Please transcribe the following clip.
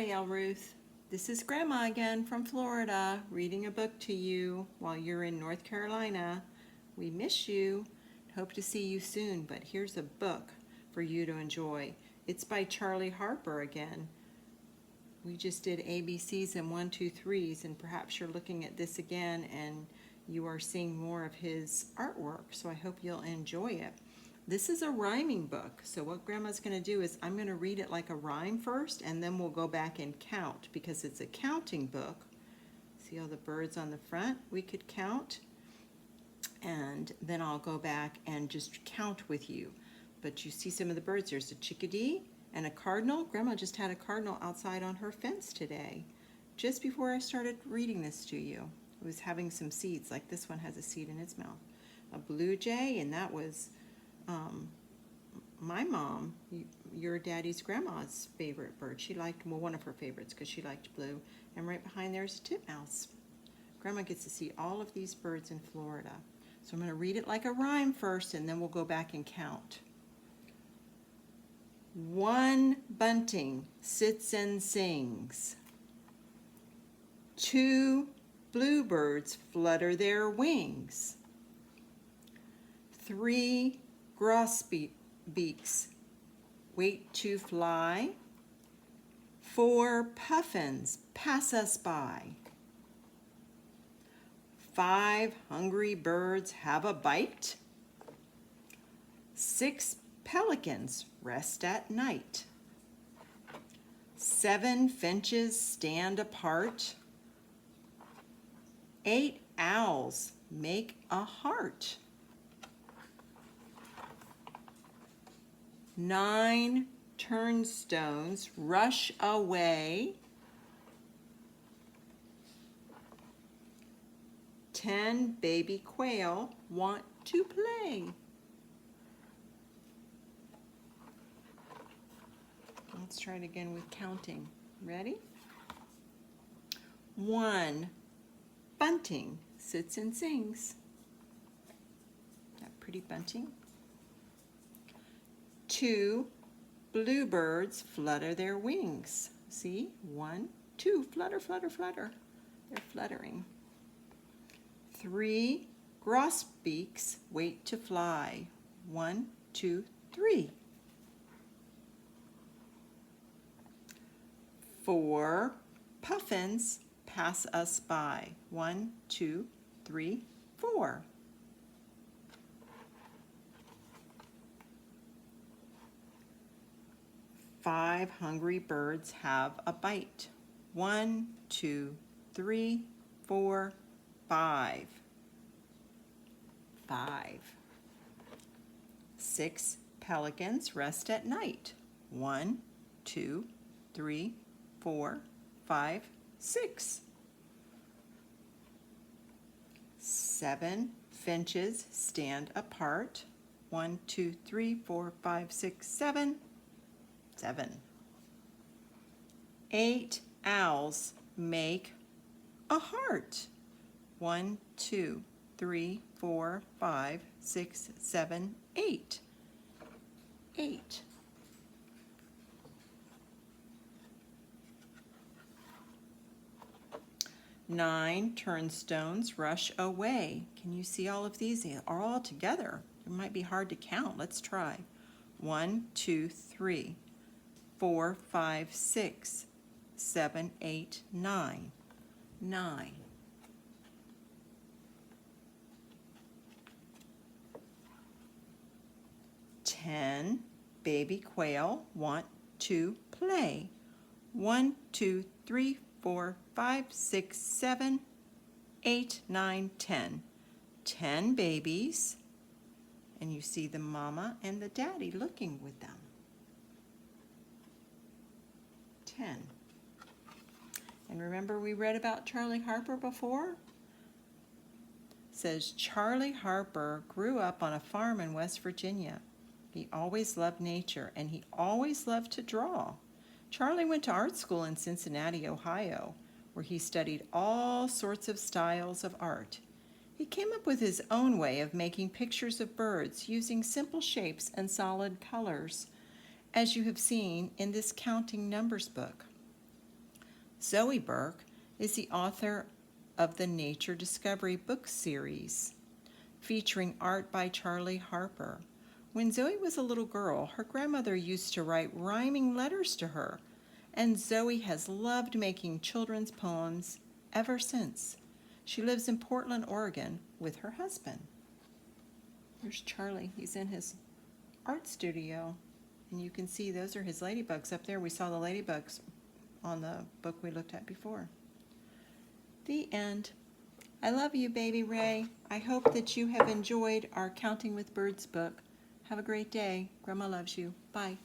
Rail, Ruth. This is Grandma again from Florida, reading a book to you while you're in North Carolina. We miss you. Hope to see you soon, but here's a book for you to enjoy. It's by Charlie Harper again. We just did ABCs and 1, 2, 3s, and perhaps you're looking at this again and you are seeing more of his artwork, so I hope you'll enjoy it. This is a rhyming book, so what Grandma's going to do is I'm going to read it like a rhyme first, and then we'll go back and count because it's a counting book. See all the birds on the front? We could count, and then I'll go back and just count with you. But you see some of the birds. There's a chickadee and a cardinal. Grandma just had a cardinal outside on her fence today, just before I started reading this to you. It was having some seeds, like this one has a seed in its mouth. A blue jay, and that was my mom, your daddy's grandma's favorite bird. She liked, well, one of her favorites because she liked blue. And right behind there is a titmouse. Grandma gets to see all of these birds in Florida. So I'm going to read it like a rhyme first, and then we'll go back and count. One bunting sits and sings. 2 bluebirds flutter their wings. 3 grosbeaks wait to fly. 4 puffins pass us by. 5 hungry birds have a bite. 6 pelicans rest at night. 7 finches stand apart. 8 owls make a heart. 9 turnstones rush away. 10 baby quail want to play. Let's try it again with counting. Ready? 1 bunting sits and sings. That pretty bunting. 2 bluebirds flutter their wings. See? 1, 2, flutter, flutter, flutter. They're fluttering. 3 grosbeaks wait to fly. 1, 2, 3. 4 puffins pass us by. 1, 2, 3, 4. 5 hungry birds have a bite. 1, 2, 3, 4, 5. 5. 6 pelicans rest at night. 1, 2, 3, 4, 5, 6. 7 finches stand apart. 1, 2, 3, 4, 5, 6, 7. 7. 8 owls make a heart. 1, 2, 3, 4, 5, 6, 7, 8. 8. 9 turnstones rush away. Can you see all of these? They are all together. It might be hard to count. Let's try. 1, 2, 3, 4, 5, 6, 7, 8, 9. 9. 10 baby quail want to play. 1, 2, 3, 4, 5, 6, 7, 8, 9, 10. 10 babies, and you see the mama and the daddy looking with them. 10. And remember we read about Charlie Harper before? It says Charlie Harper grew up on a farm in West Virginia. He always loved nature, and he always loved to draw. Charlie went to art school in Cincinnati, Ohio, where he studied all sorts of styles of art. He came up with his own way of making pictures of birds using simple shapes and solid colors, as you have seen in this counting numbers book. Zoe Burke is the author of the Nature Discovery book series, featuring art by Charlie Harper. When Zoe was a little girl, her grandmother used to write rhyming letters to her, and Zoe has loved making children's poems ever since. She lives in Portland, Oregon with her husband. There's Charlie. He's in his art studio, and you can see those are his ladybugs up there. We saw the ladybugs on the book we looked at before. The end. I love you, baby Ray. I hope that you have enjoyed our Counting with Birds book. Have a great day. Grandma loves you. Bye.